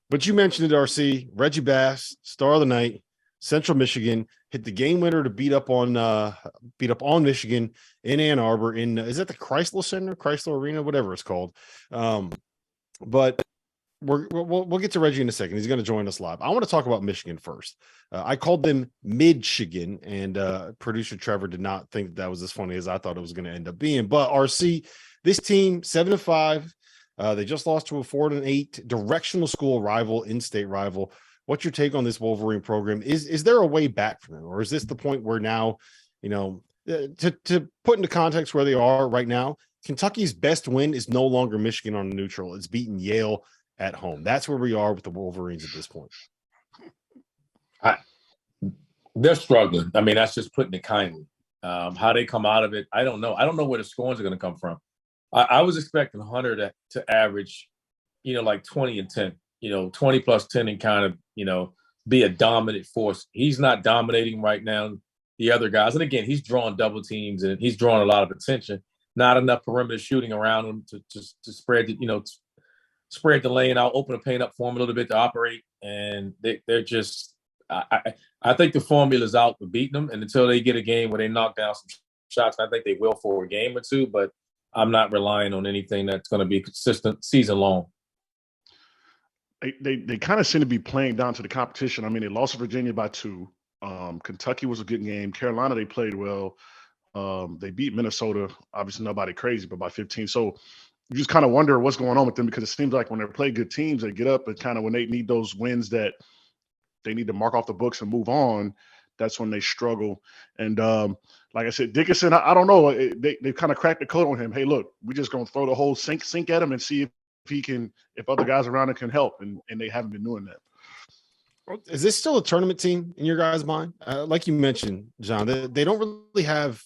But you mentioned it, RC. Reggie Bass, star of the night, Central Michigan, hit the game winner to beat up on Michigan in Ann Arbor. Is that the Chrysler Center, Chrysler Arena, whatever it's called? But we'll get to Reggie in a second. He's going to join us live. I want to talk about Michigan first. I called them Michigan, and producer Trevor did not think that was as funny as I thought it was going to end up being. But RC, this team 7-5. They just lost to a 4-8 directional school rival, in-state rival. What's your take on this Wolverine program? Is there a way back from them, or is this the point where now, to put into context where they are right now, Kentucky's best win is no longer Michigan on neutral. It's beating Yale at home. That's where we are with the Wolverines at this point. They're struggling. I mean, that's just putting it kindly. How they come out of it, I don't know. I don't know where the scores are going to come from. I was expecting Hunter to average, like 20 and 10, 20 plus 10 and kind of, be a dominant force. He's not dominating right now. The other guys, and again, he's drawing double teams and he's drawing a lot of attention. Not enough perimeter shooting around him to spread the, spread the lane out, open the paint up for him a little bit to operate. And they're just, I think the formula's out for beating them. And until they get a game where they knock down some shots, I think they will for a game or two, but I'm not relying on anything that's going to be consistent season long. They kind of seem to be playing down to the competition. I mean, they lost to Virginia by 2. Kentucky was a good game. Carolina, they played well. They beat Minnesota. Obviously, nobody crazy, but by 15. So you just kind of wonder what's going on with them, because it seems like when they play good teams, they get up, and kind of when they need those wins that they need to mark off the books and move on, that's when they struggle. And like I said, Dickinson, I don't know. They kind of cracked the code on him. Hey, look, we're just going to throw the whole sink at him and see if other guys around him can help. And they haven't been doing that. Is this still a tournament team in your guys' mind? Like you mentioned, John, they don't really have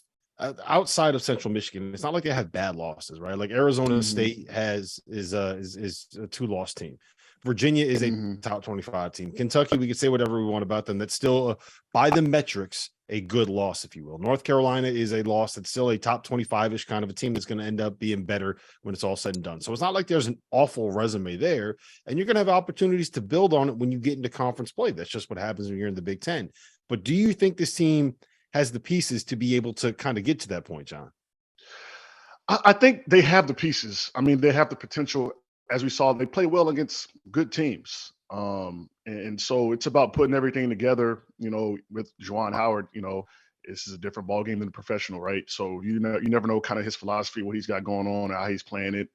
outside of Central Michigan. It's not like they have bad losses, right? Like Arizona State is a 2-loss team. Virginia is a top 25 team. Kentucky, we could say whatever we want about them. That's still, by the metrics, a good loss, if you will. North Carolina is a loss that's still a top 25-ish kind of a team that's going to end up being better when it's all said and done. So it's not like there's an awful resume there, and you're going to have opportunities to build on it when you get into conference play. That's just what happens when you're in the Big Ten. But do you think this team has the pieces to be able to kind of get to that point, John? I think they have the pieces. I mean, they have the potential. As we saw, they play well against good teams. And so it's about putting everything together, with Juwan Howard. This is a different ballgame than the professional, right? So you never know kind of his philosophy, what he's got going on, how he's playing it.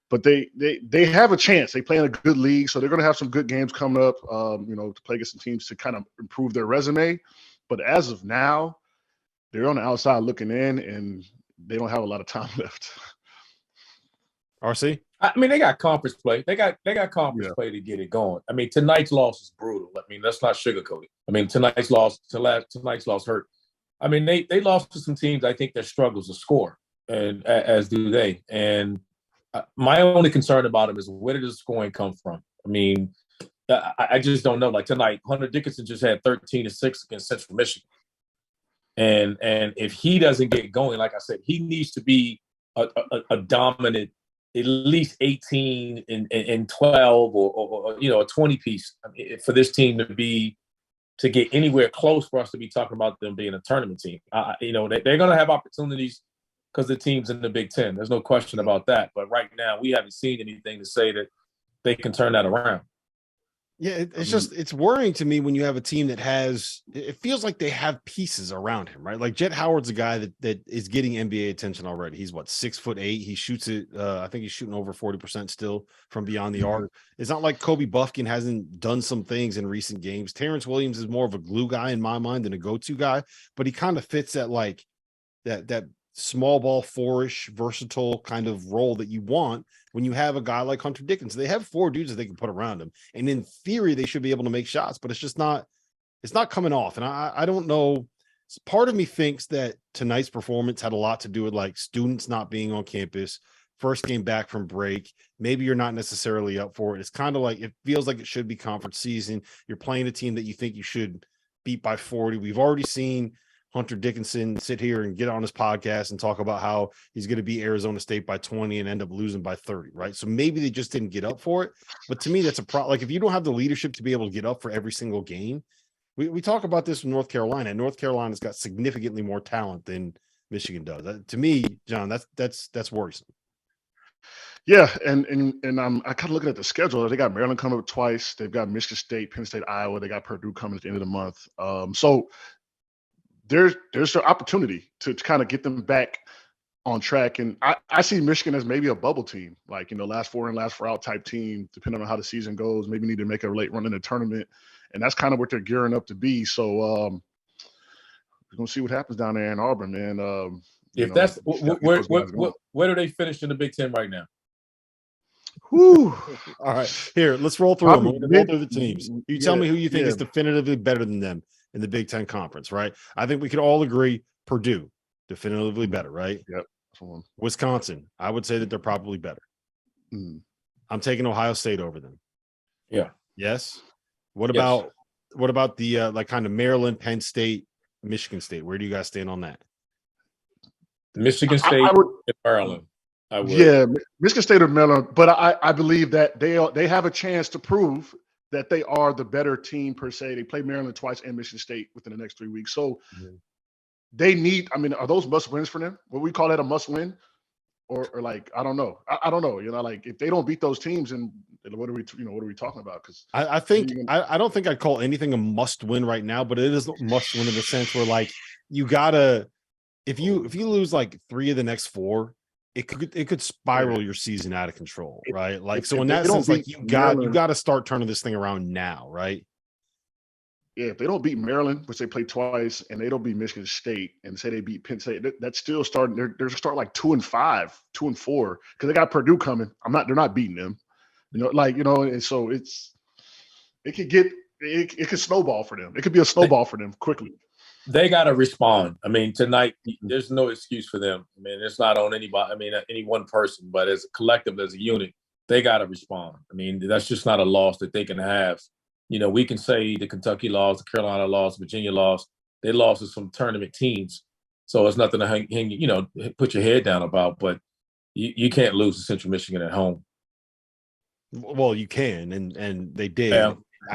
But they have a chance. They play in a good league, so they're going to have some good games coming up, to play against some teams to kind of improve their resume. But as of now, they're on the outside looking in, and they don't have a lot of time left. RC? I mean, they got conference play. They got conference play to get it going. I mean, tonight's loss is brutal. I mean, let's not sugarcoat it. I mean, tonight's loss hurt. I mean, they lost to some teams I think their struggles to score, and as do they. And my only concern about them is, where did the scoring come from? I mean, I just don't know. Like tonight, Hunter Dickinson just had 13 and 6 against Central Michigan. And if he doesn't get going, like I said, he needs to be a dominant, at least 18 and 12 or a 20 piece, for this team to get anywhere close for us to be talking about them being a tournament team. They're going to have opportunities because the team's in the Big Ten. There's no question about that. But right now, we haven't seen anything to say that they can turn that around. Yeah, it's worrying to me when you have a team that it feels like they have pieces around him, right? Like Jet Howard's a guy that is getting NBA attention already. He's 6'8". He shoots it. I think he's shooting over 40% still from beyond the arc. It's not like Kobe Buffkin hasn't done some things in recent games. Terrence Williams is more of a glue guy in my mind than a go-to guy, but he kind of fits that small ball 4-ish versatile kind of role that you want when you have a guy like Hunter Dickinson. They have 4 dudes that they can put around him, and in theory they should be able to make shots, but it's not coming off. And I don't know. Part of me thinks that tonight's performance had a lot to do with like students not being on campus, first game back from break. Maybe you're not necessarily up for it. It's kind of like, it feels like it should be conference season. You're playing a team that you think you should beat by 40. We've already seen Hunter Dickinson sit here and get on his podcast and talk about how he's going to beat Arizona State by 20 and end up losing by 30, right? So maybe they just didn't get up for it. But to me, that's a problem. Like if you don't have the leadership to be able to get up for every single game, we talk about this with North Carolina. North Carolina's got significantly more talent than Michigan does. To me, John, that's worrisome. Yeah, and I'm I kind of looking at the schedule. They got Maryland coming up twice. They've got Michigan State, Penn State, Iowa. They got Purdue coming at the end of the month. So there's an opportunity to kind of get them back on track. And I see Michigan as maybe a bubble team, like, last four in, last four out type team, depending on how the season goes. Maybe need to make a late run in the tournament. And that's kind of what they're gearing up to be. So we're going to see what happens down there in Ann Arbor, man. If that's where do they finish in the Big Ten right now? Whew. All right, here, let's roll through them. Roll through the teams. You tell me who you think is definitively better than them in the Big Ten Conference, right? I think we could all agree Purdue, definitively better, right? Yep. Wisconsin, I would say that they're probably better. I'm taking Ohio State over them. Yeah. Yes. What about the like kind of Maryland, Penn State, Michigan State? Where do you guys stand on that? Michigan State and Maryland. Yeah, Michigan State or Maryland, but I believe that they have a chance to prove that they are the better team per se. They play Maryland twice and Michigan State within the next 3 weeks. So they need, are those must wins for them? Would we call that a must win? Or like, I don't know. I don't know. Like if they don't beat those teams, and what are we talking about? Because I think I don't think I'd call anything a must win right now, but it is a must win in the sense where like you gotta, if you lose like 3 of the next 4, it could spiral your season out of control, right? Like so in that sense, like you got to start turning this thing around now, right? Yeah, if they don't beat Maryland, which they play twice, and they don't beat Michigan State, and say they beat Penn State, that's still starting. They're start like 2-5, 2-4, because they got Purdue coming. They're not beating them, and so it could snowball for them. It could be a snowball for them quickly. They got to respond. I mean, tonight, there's no excuse for them. I mean, it's not on anybody. I mean, any one person, but as a collective, as a unit, they got to respond. I mean, that's just not a loss that they can have. We can say the Kentucky loss, the Carolina loss, Virginia loss. They lost to some tournament teams. So it's nothing to hang put your head down about. But you can't lose to Central Michigan at home. Well, you can, and they did. Yeah.